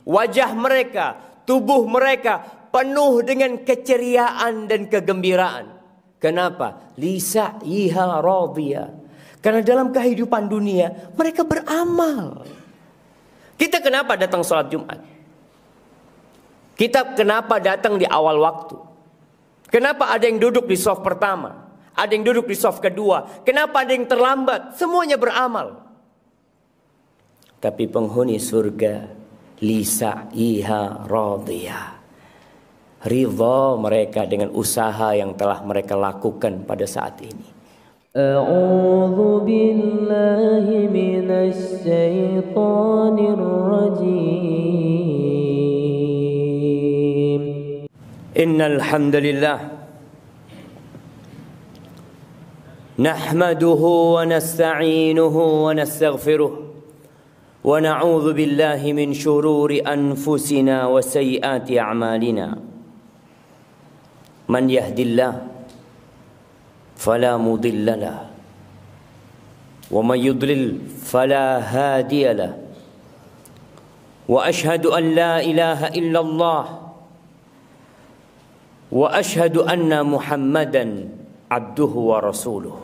wajah mereka, tubuh mereka penuh dengan keceriaan dan kegembiraan. Kenapa? Lisa'iha radiyah. Karena dalam kehidupan dunia mereka beramal. Kita kenapa datang sholat Jumat? Kita kenapa datang di awal waktu? Kenapa ada yang duduk di shaf pertama? Ada yang duduk di shaf kedua? Kenapa ada yang terlambat? Semuanya beramal. Tapi penghuni surga lisa'iha radiyah. Ridha mereka dengan usaha yang telah mereka lakukan pada saat ini. A'udzu billahi minasy syaithanir rajim. Innal hamdalillah nahmaduhu wa nasta'inuhu wa nastaghfiruh wa na'udzu billahi min shururi anfusina wa sayyiati a'malina. Man yahdillahu فلا مضل له ومن يضلل فلا هادي له وأشهد أن لا إله إلا الله وأشهد أن محمدا عبده ورسوله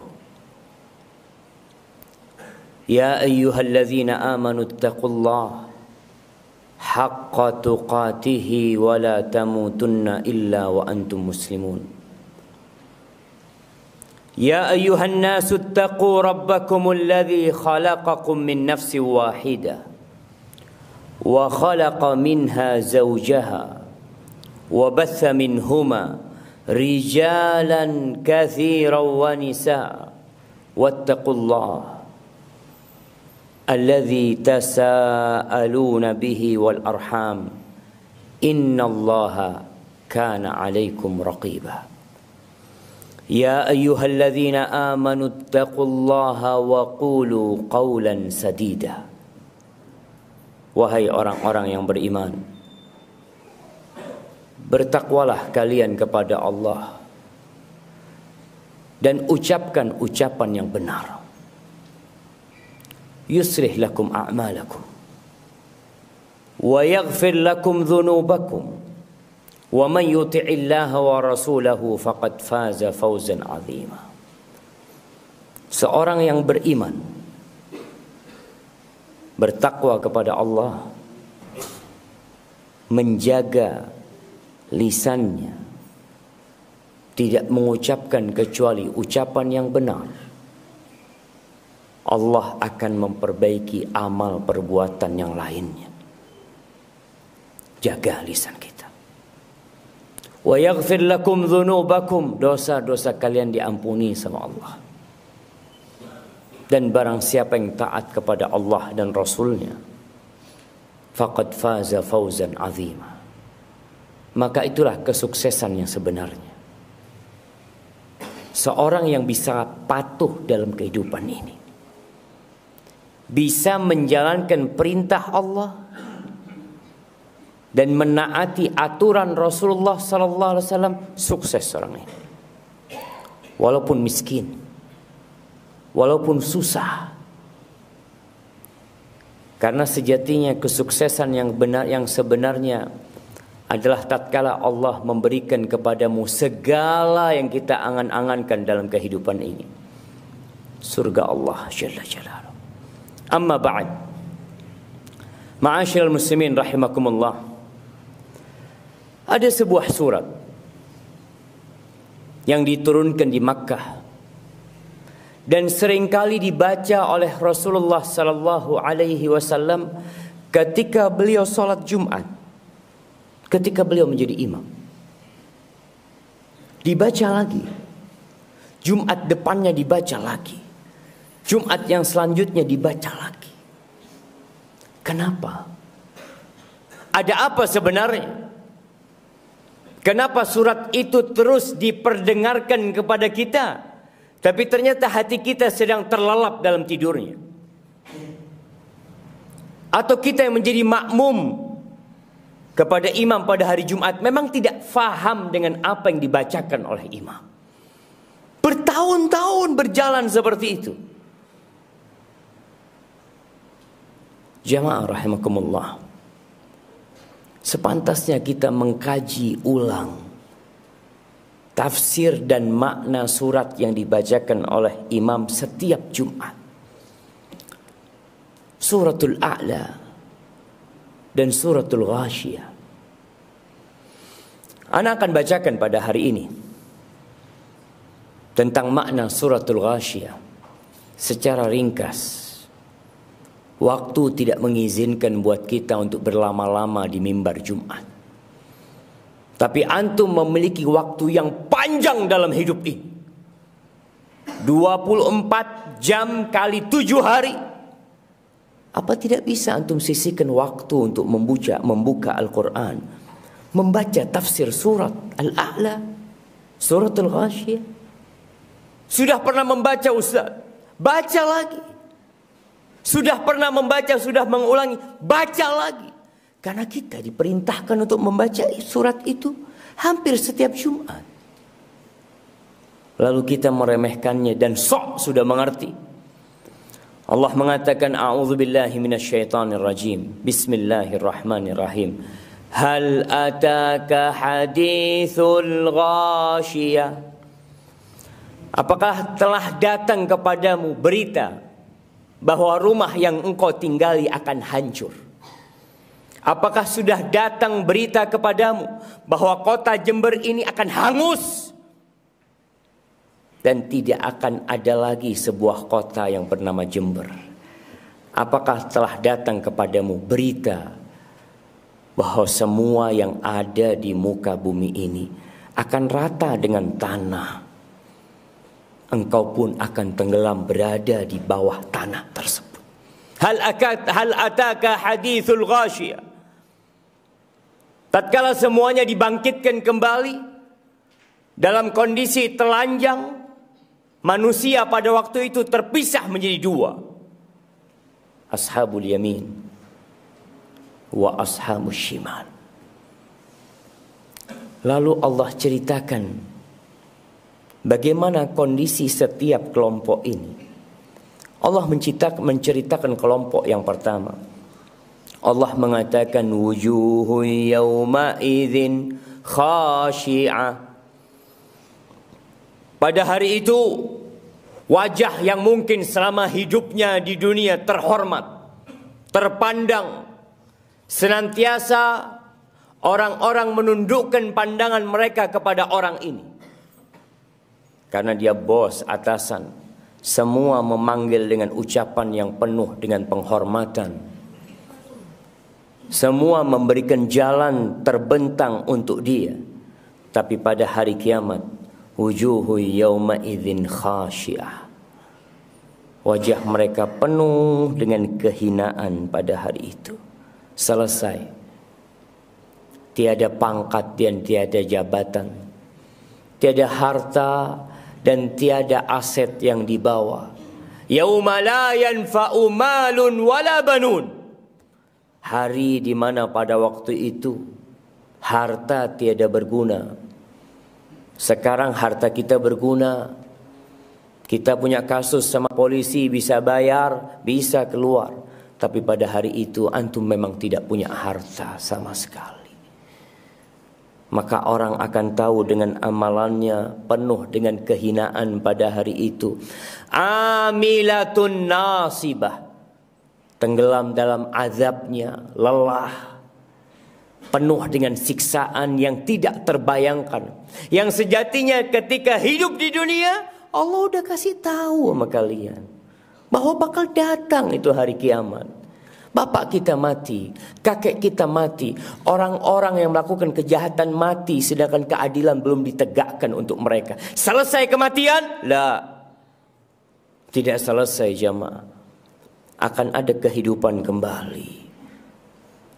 يا أيها الذين آمنوا اتقوا الله حق تقاته ولا تموتن إلا وأنتم مسلمون يا أيها الناس اتقوا ربكم الذي خلقكم من نفس واحدة وخلق منها زوجها وبث منهما رجالا كثيرا ونساء واتقوا الله الذي تساءلون به والأرحام إن الله كان عليكم رقيبا يا أيها الذين آمنوا اتقوا الله وقولوا قولا سديدا. Wahai orang-orang yang beriman, bertakwalah kalian kepada Allah dan ucapkan ucapan yang benar. Yuslih lakum a'malakum wa yaghfir lakum dhunubakum. Wa man yuti'illaha wa rasulahu faqad faza fawzan 'azima. Seorang yang beriman, bertakwa kepada Allah, menjaga lisannya, tidak mengucapkan kecuali ucapan yang benar, Allah akan memperbaiki amal perbuatan yang lainnya. Jaga lisan kita. Wa yaghfir lakum dhunubakum, dosa-dosa kalian diampuni sama Allah. Dan barang siapa yang taat kepada Allah dan Rasulnya, faqad faza fawzan azima, maka itulah kesuksesan yang sebenarnya. Seorang yang bisa patuh dalam kehidupan ini, bisa menjalankan perintah Allah dan menaati aturan Rasulullah sallallahu alaihi wasallam, sukses orang ini. Walaupun miskin, walaupun susah. Karena sejatinya kesuksesan yang benar, yang sebenarnya adalah tatkala Allah memberikan kepadamu segala yang kita angan-angankan dalam kehidupan ini. Surga Allah jalla jalaluhu. Amma ba'd. Ma'asyiral muslimin rahimakumullah. Ada sebuah surat yang diturunkan di Makkah dan seringkali dibaca oleh Rasulullah sallallahu alaihi wasallam ketika beliau salat Jumat, ketika beliau menjadi imam. Dibaca lagi. Jumat depannya dibaca lagi. Jumat yang selanjutnya dibaca lagi. Kenapa? Ada apa sebenarnya? Kenapa surat itu terus diperdengarkan kepada kita, tapi ternyata hati kita sedang terlelap dalam tidurnya? Atau kita yang menjadi makmum kepada imam pada hari Jumat memang tidak faham dengan apa yang dibacakan oleh imam? Bertahun-tahun berjalan seperti itu. Jamaah rahimakumullah. sepantasnya kita mengkaji ulang tafsir dan makna surat yang dibacakan oleh imam setiap Jumat. Suratul A'la dan Suratul Ghashiyah. Ana akan bacakan pada hari ini tentang makna Suratul Ghashiyah secara ringkas. Waktu tidak mengizinkan buat kita untuk berlama-lama di mimbar Jumat. Tapi antum memiliki waktu yang panjang dalam hidup ini. 24 jam kali 7 hari. Apa tidak bisa antum sisihkan waktu untuk membuka Al-Quran, membaca tafsir surat Al-A'la, Suratul Ghashiyah? Sudah pernah membaca Ustaz? Baca lagi. Sudah pernah membaca, sudah mengulangi, baca lagi. Karena kita diperintahkan untuk membaca surat itu hampir setiap Jumat. Lalu kita meremehkannya dan sok sudah mengerti. Allah mengatakan, a'udzubillahi minasyaitonir rajim. Bismillahirrahmanirrahim. Hal ataka hadithul ghashiyah? Apakah telah datang kepadamu berita bahwa rumah yang engkau tinggali akan hancur? Apakah sudah datang berita kepadamu bahwa kota Jember ini akan hangus dan tidak akan ada lagi sebuah kota yang bernama Jember? Apakah telah datang kepadamu berita bahwa semua yang ada di muka bumi ini akan rata dengan tanah? Engkau pun akan tenggelam berada di bawah tanah tersebut. Hal ataka hadithul ghashiyah? Tatkala semuanya dibangkitkan kembali dalam kondisi telanjang, manusia pada waktu itu terpisah menjadi dua. Ashabul yamin wa ashabul shimal. Lalu Allah ceritakan bagaimana kondisi setiap kelompok ini. Allah menceritakan kelompok yang pertama. Allah mengatakan wujuhu yawma idzin khashi'ah. Pada hari itu wajah yang mungkin selama hidupnya di dunia terhormat, terpandang, senantiasa orang-orang menundukkan pandangan mereka kepada orang ini. Karena dia bos, atasan, semua memanggil dengan ucapan yang penuh dengan penghormatan. Semua memberikan jalan terbentang untuk dia. Tapi pada hari kiamat, wujuhu yawma idzin khashi'ah. Wajah mereka penuh dengan kehinaan pada hari itu. Selesai. Tiada pangkat dan tiada jabatan. Tiada harta dan tiada aset yang dibawa. Yauma la yanfa'u malun wala banun. Hari di mana pada waktu itu harta tiada berguna. Sekarang harta kita berguna. Kita punya kasus sama polisi, bisa bayar, bisa keluar. Tapi pada hari itu antum memang tidak punya harta sama sekali. Maka orang akan tahu dengan amalannya penuh dengan kehinaan pada hari itu. Amilatun nasibah. Tenggelam dalam azabnya, lelah. Penuh dengan siksaan yang tidak terbayangkan. Yang sejatinya ketika hidup di dunia, Allah udah kasih tahu sama kalian bahwa bakal datang itu hari kiamat. Bapak kita mati, kakek kita mati, orang-orang yang melakukan kejahatan mati, sedangkan keadilan belum ditegakkan untuk mereka. Selesai kematian? La. Tidak selesai jamaah. Akan ada kehidupan kembali.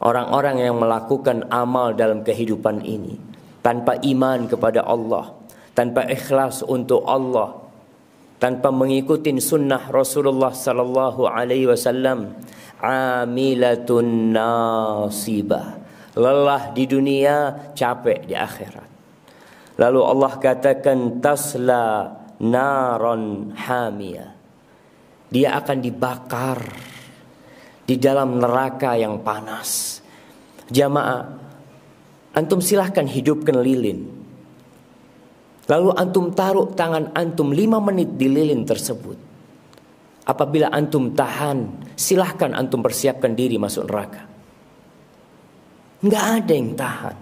Orang-orang yang melakukan amal dalam kehidupan ini tanpa iman kepada Allah, tanpa ikhlas untuk Allah, tanpa mengikuti sunnah Rasulullah sallallahu alaihi wasallam, amilatun nasibah. Lelah di dunia, capek di akhirat. Lalu Allah katakan tasla naron hamiyah. Dia akan dibakar di dalam neraka yang panas. Jamaah, Antum silahkan hidupkan lilin. Lalu antum taruh tangan antum 5 menit di lilin tersebut. Apabila antum tahan, silahkan antum persiapkan diri masuk neraka. Nggak ada yang tahan.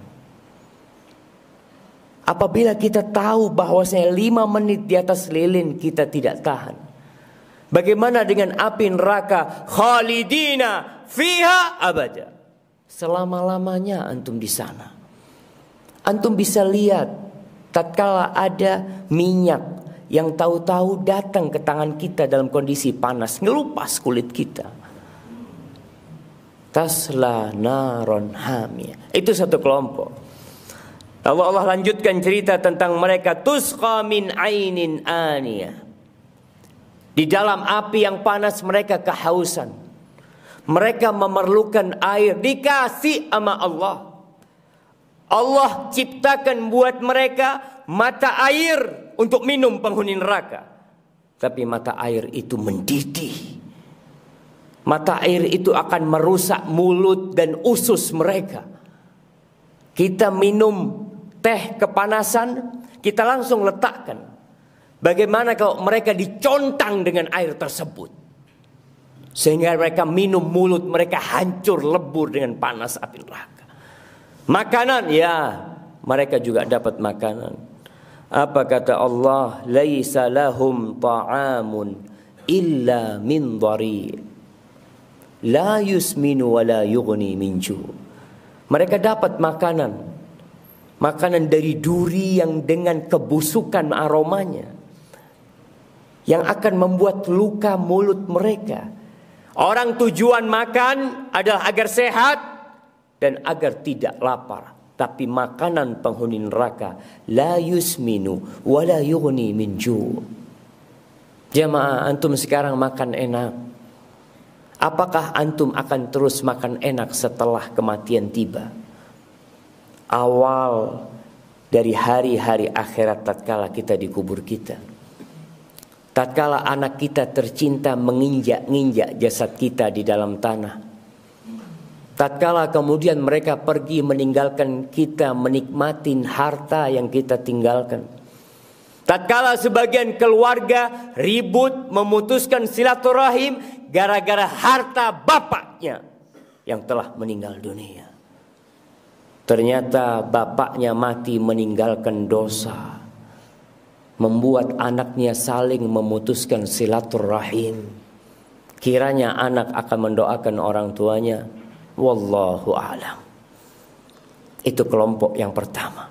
Apabila kita tahu bahwasanya 5 menit di atas lilin kita tidak tahan, bagaimana dengan api neraka? Khalidina fiha abada. Selama-lamanya antum di sana. Antum bisa lihat tatkala ada minyak yang tahu-tahu datang ke tangan kita dalam kondisi panas, ngelupas kulit kita. Tasla naron hamiyah. Itu satu kelompok. Lalu Allah lanjutkan cerita tentang mereka, tusqa min ainin aniyah. Di dalam api yang panas mereka kehausan. Mereka memerlukan air, dikasih sama Allah. Allah ciptakan buat mereka mata air untuk minum penghuni neraka. Tapi mata air itu mendidih. Mata air itu akan merusak mulut dan usus mereka. Kita minum teh kepanasan, kita langsung letakkan. Bagaimana kalau mereka dicontang dengan air tersebut, sehingga mereka minum, mulut mereka hancur lebur dengan panas api neraka. Makanan, ya, mereka juga dapat makanan. Apa kata Allah? Laisa lahum ta'amun illa min dhari' la yusminu wa la yughni min ju'. Mereka dapat makanan. Makanan dari duri yang dengan kebusukan aromanya, yang akan membuat luka mulut mereka. Orang tujuan makan adalah agar sehat dan agar tidak lapar. Tapi makanan penghuni neraka, la yusminu wa la yughni min ju'. Jamaah, antum sekarang makan enak. Apakah antum akan terus makan enak setelah kematian tiba? Awal dari hari-hari akhirat tatkala kita dikubur kita. Tatkala anak kita tercinta menginjak-injak jasad kita di dalam tanah. Tatkala kemudian mereka pergi meninggalkan kita, menikmati harta yang kita tinggalkan. Tatkala sebagian keluarga ribut memutuskan silaturahim gara-gara harta bapaknya yang telah meninggal dunia. Ternyata bapaknya mati meninggalkan dosa, membuat anaknya saling memutuskan silaturahim. Kiranya anak akan mendoakan orang tuanya. Wallahu a'lam. Itu kelompok yang pertama.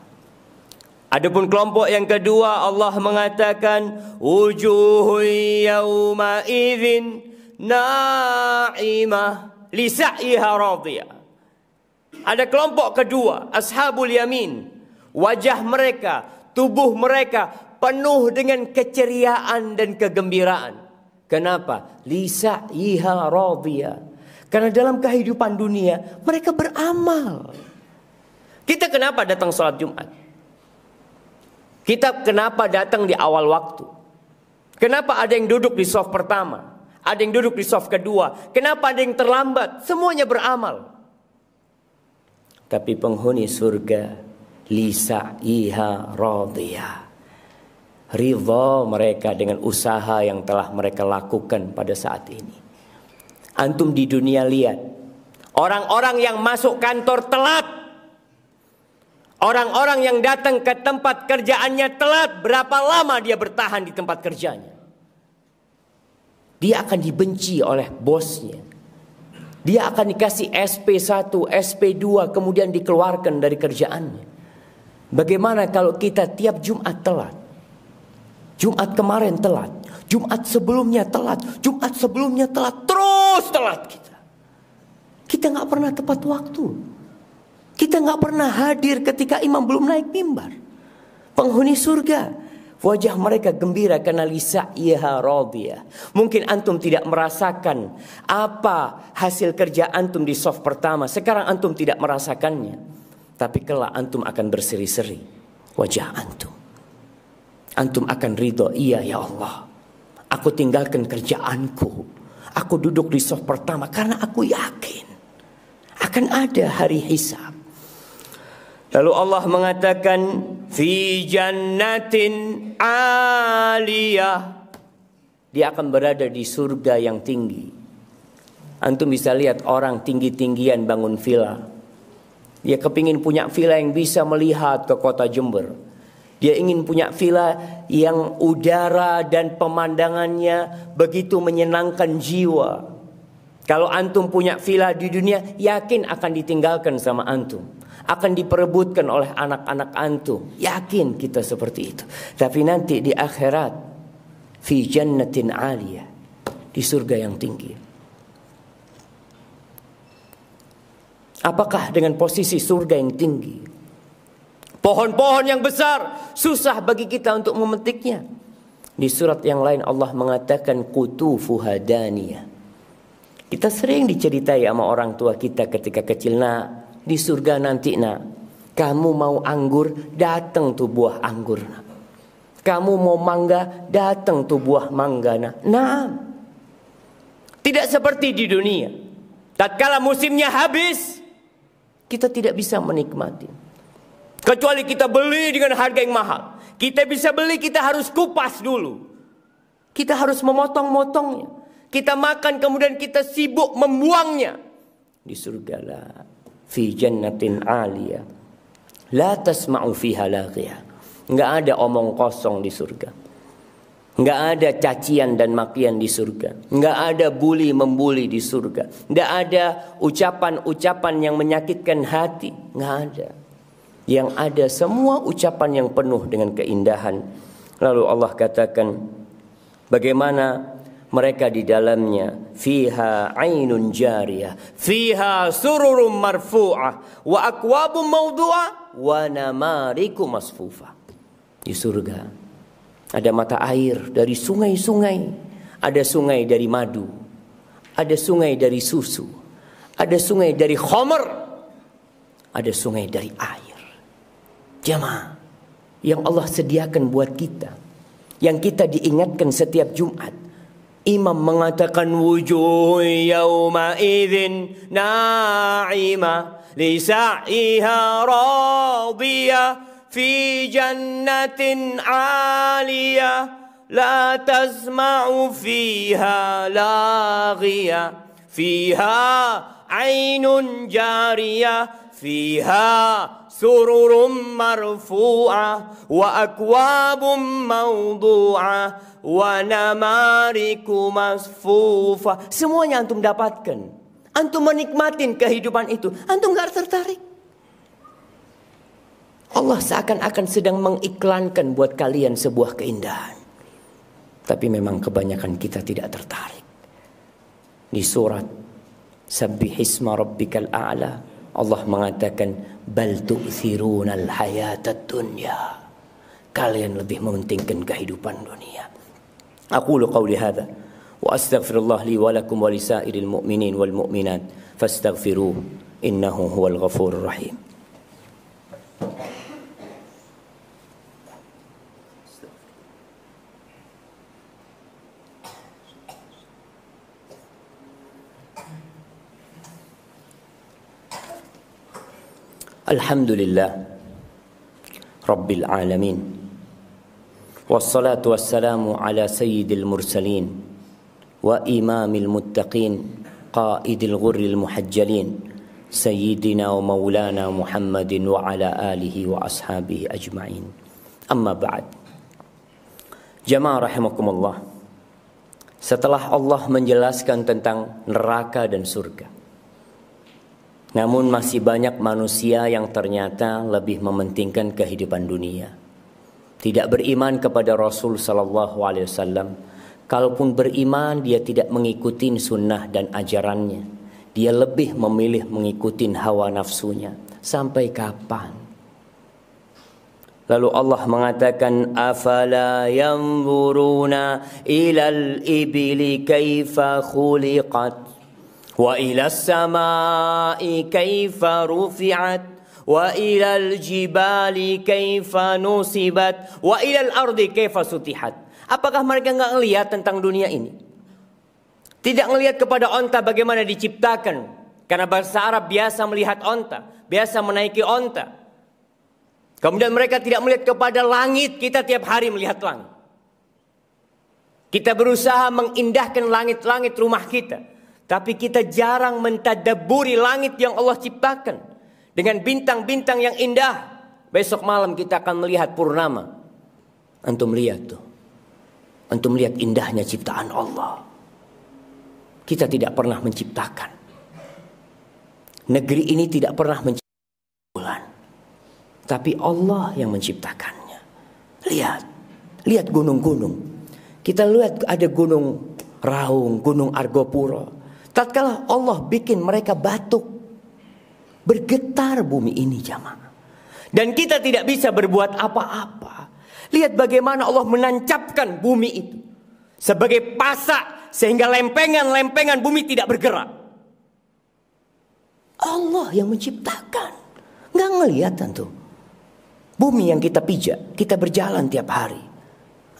Adapun kelompok yang kedua, Allah mengatakan wujuhun yawma idzin na'imah li sa'iha radiyah. Ada kelompok kedua, ashabul yamin. Wajah mereka, tubuh mereka penuh dengan keceriaan dan kegembiraan. Kenapa? Lisa'iha radiyah. Karena dalam kehidupan dunia mereka beramal. Kita kenapa datang sholat Jumat? Kita kenapa datang di awal waktu? Kenapa ada yang duduk di shaf pertama? Ada yang duduk di shaf kedua? Kenapa ada yang terlambat? Semuanya beramal. Tapi penghuni surga, lisa'iha radiyah. Ridha mereka dengan usaha yang telah mereka lakukan pada saat ini. Antum di dunia lihat, orang-orang yang masuk kantor telat, orang-orang yang datang ke tempat kerjaannya telat, berapa lama dia bertahan di tempat kerjanya? Dia akan dibenci oleh bosnya. Dia akan dikasih SP1, SP2, kemudian dikeluarkan dari kerjaannya. Bagaimana kalau kita tiap Jumat telat? Jumat kemarin telat, Jumat sebelumnya telat, Jumat sebelumnya telat, terus telat kita. Kita gak pernah tepat waktu. Kita gak pernah hadir ketika imam belum naik mimbar. Penghuni surga, wajah mereka gembira karena lisa'iha radiyah. Mungkin antum tidak merasakan apa hasil kerja antum di shaf pertama. Sekarang antum tidak merasakannya. Tapi kelak antum akan berseri-seri wajah antum. Antum akan ridho, iya ya Allah, aku tinggalkan kerjaanku, aku duduk di shaf pertama karena aku yakin akan ada hari hisab. Lalu Allah mengatakan fi jannatin aliyah. Dia akan berada di surga yang tinggi. Antum bisa lihat orang tinggi-tinggian bangun villa. Dia kepingin punya villa yang bisa melihat ke kota Jember. Dia ingin punya villa yang udara dan pemandangannya begitu menyenangkan jiwa. Kalau antum punya villa di dunia, yakin akan ditinggalkan sama antum. Akan diperebutkan oleh anak-anak antum. Yakin kita seperti itu. Tapi nanti di akhirat, fi jannatin aliyah, di surga yang tinggi. Apakah dengan posisi surga yang tinggi, pohon-pohon yang besar, susah bagi kita untuk memetiknya? Di surat yang lain Allah mengatakan qutufuha daniyah. Kita sering diceritai sama orang tua kita ketika kecil, nak, di surga nanti nak, kamu mau anggur, datang tuh buah anggur, nak. Kamu mau mangga, datang tuh buah mangga, nak. Nah, tidak seperti di dunia. Tatkala musimnya habis, kita tidak bisa menikmati. Kecuali kita beli dengan harga yang mahal. Kita bisa beli, kita harus kupas dulu. Kita harus memotong-motongnya. Kita makan kemudian kita sibuk membuangnya. Di surga la fi jannatin aliyah la tasma'u fiha laghiyah. Enggak ada omong kosong di surga. Enggak ada cacian dan makian di surga. Enggak ada bully membuli di surga. Enggak ada ucapan-ucapan yang menyakitkan hati. Enggak ada. Yang ada semua ucapan yang penuh dengan keindahan. Lalu Allah katakan bagaimana mereka di dalamnya, fiha ainun jariyah, fiha sururum marfu'ah, wa akwabum mawdu'ah, wa namariku masfufah. Di surga ada mata air dari sungai-sungai, ada sungai dari madu, ada sungai dari susu, ada sungai dari khamr, ada sungai dari air. Jamaah yang Allah sediakan buat kita, yang kita diingatkan setiap Jumat. Imam mengatakan wujuh yawma idzin na'imah li sa'iha radiyah fi jannatin 'aliyah la tasma'u fiha laghiyah fiha 'ainun jariyah fiha sururum marfu'ah wa akwabum mawdu'ah wa namariku masfufah. Semuanya antum dapatkan. Antum menikmatin kehidupan itu. Antum gak tertarik. Allah seakan-akan sedang mengiklankan buat kalian sebuah keindahan. Tapi memang kebanyakan kita tidak tertarik. Di surat Sabbihisma rabbikal a'la, Allah mengatakan bal tu'thirunal hayatad dunya. Kalian lebih mementingkan kehidupan dunia. Aqulu qawli hadha wa astaghfirullah li wa lakum wa lisairil mu'minin wal mu'minat fastaghfiruhu innahu huwal ghafurur rahim. Alhamdulillah Rabbil alamin. Wassalatu wassalamu ala sayyidil mursalin wa imamil muttaqin qaidil ghurril muhajjalin sayyidina wa maulana Muhammadin wa ala alihi wa ashabihi ajma'in. Amma ba'd. Jamaah rahimakumullah. Setelah Allah menjelaskan tentang neraka dan surga, namun masih banyak manusia yang ternyata lebih mementingkan kehidupan dunia. Tidak beriman kepada Rasul sallallahu alaihi wasallam. Kalaupun beriman, dia tidak mengikuti sunnah dan ajarannya. Dia lebih memilih mengikuti hawa nafsunya. Sampai kapan? Lalu Allah mengatakan afala yanzuruna ilal ibili kaifa khuliqat wa ilas samai kaifa rufi'at wa ilal jibali kaifa nusibat wa ilal ardi kaifa sutihat. Apakah mereka enggak ngelihat tentang dunia ini? Tidak ngelihat kepada onta bagaimana diciptakan. Karena bahasa Arab biasa melihat onta, biasa menaiki onta. Kemudian mereka tidak melihat kepada langit. Kita tiap hari melihat langit. Kita berusaha mengindahkan langit-langit rumah kita. Tapi kita jarang mentadabburi langit yang Allah ciptakan. Dengan bintang-bintang yang indah. Besok malam kita akan melihat purnama. Antum lihat tuh. Antum lihat indahnya ciptaan Allah. Kita tidak pernah menciptakan. Negeri ini tidak pernah menciptakan bulan. Tapi Allah yang menciptakannya. Lihat gunung-gunung. Kita lihat ada gunung Raung, gunung Argopuro. Tatkala Allah bikin mereka batuk, bergetar bumi ini jamaah. Dan kita tidak bisa berbuat apa-apa. Lihat bagaimana Allah menancapkan bumi itu sebagai pasak sehingga lempengan-lempengan bumi tidak bergerak. Allah yang menciptakan. Nggak ngelihat tentu. Bumi yang kita pijak, kita berjalan tiap hari.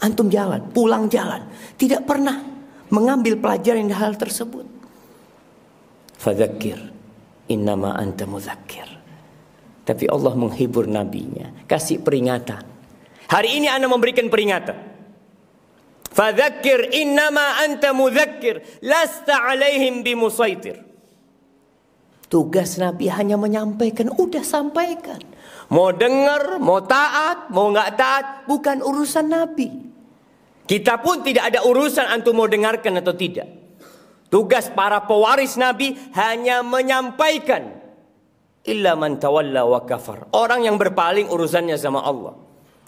Antum jalan, pulang jalan. Tidak pernah mengambil pelajaran dari hal tersebut. Fadzakir, innama anta mudzakir. Tapi Allah menghibur nabinya, kasih peringatan. Hari ini Anda memberikan peringatan. Fadzakir, innama anta mudzakir, lasta alaihim bimusaitir. Tugas Nabi hanya menyampaikan, udah sampaikan. Mau dengar, mau taat, mau nggak taat, bukan urusan Nabi. Kita pun tidak ada urusan antum mau dengarkan atau tidak. Tugas para pewaris Nabi hanya menyampaikan. Illa man tawalla wa kafar. Orang yang berpaling urusannya sama Allah.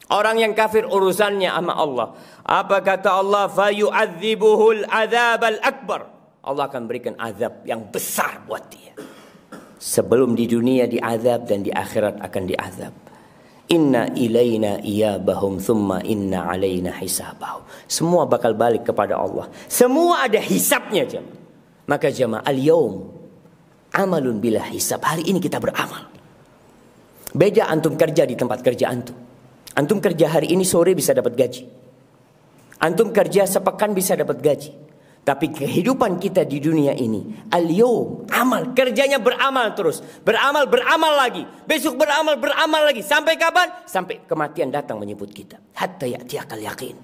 Orang yang kafir urusannya sama Allah. Apa kata Allah? Fayu'adzibuhul adzabal akbar. Allah akan berikan azab yang besar buat dia. Sebelum di dunia diazab dan di akhirat akan diazab. Inna ilaina iyabahum thumma inna alaina hisabahum. Semua bakal balik kepada Allah. Semua ada hisabnya jemaah. Maka jemaah al-yawm amalun bila hisab. Hari ini kita beramal. Beda antum kerja di tempat kerja antum. Antum kerja hari ini sore bisa dapat gaji. Antum kerja sepekan bisa dapat gaji. Tapi kehidupan kita di dunia ini al-yawm amal, kerjanya beramal terus, beramal lagi, besok beramal lagi, sampai kapan? Sampai kematian datang menyebut kita. Hatta ya'tiyakal yaqin.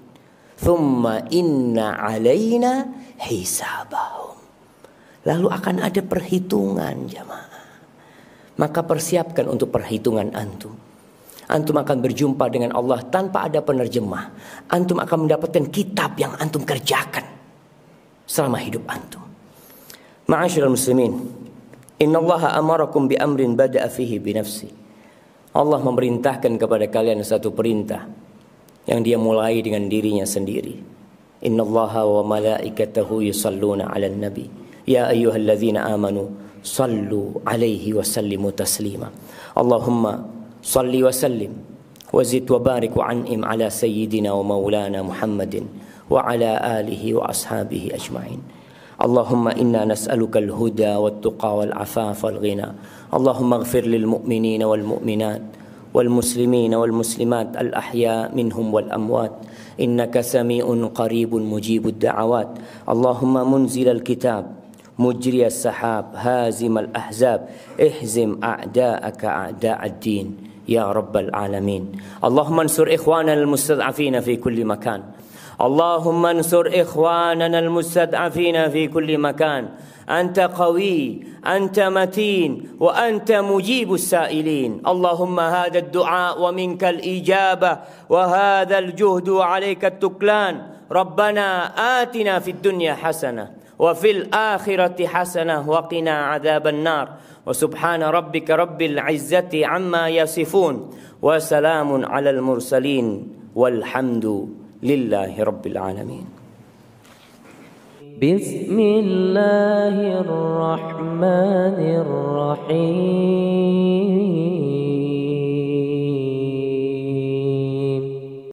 Thumma inna alaina hisabahum. Lalu akan ada perhitungan jamaah. Maka persiapkan untuk perhitungan antum. Antum akan berjumpa dengan Allah tanpa ada penerjemah. Antum akan mendapatkan kitab yang antum kerjakan selama hidup antum. Ma'asyiral muslimin, innallaha amarakum bi amrin bada'a fihi bi nafsi. Allah memerintahkan kepada kalian satu perintah yang dia mulai dengan dirinya sendiri. Innallaha wa malaikatahu yusalluna 'alan nabi. Ya ayyuhalladzina amanu sallu 'alaihi wa sallimu taslima. Allahumma salli wa sallim wa zid wa barik wa an'im 'ala sayyidina wa maulana Muhammadin وعلى آله وأصحابه أجمعين. اللهم إنا نسألك الهدى والتقى والعفاف والغنى. اللهم اغفر للمؤمنين والمؤمنات والمسلمين والمسلمات الأحياء منهم والأموات إنك سميع قريب مجيب الدعوات. اللهم منزل الكتاب مجري السحاب هازم الأحزاب اهزم أعداءك أعداء الدين يا رب العالمين. اللهم انصر إخواننا المستضعفين في كل مكان. اللهم انصر إخواننا المستضعفين في كل مكان. أنت قوي، أنت متين، وأنت مجيب السائلين. اللهم هذا الدعاء ومنك الإجابة وهذا الجهد وعليك التكلان. ربنا آتنا في الدنيا حسنة وفي الآخرة حسنة وقنا عذاب النار. وسبحان ربك رب العزة عما يصفون وسلام على المرسلين والحمد لله رب العالمين. بسم الله الرحمن الرحيم.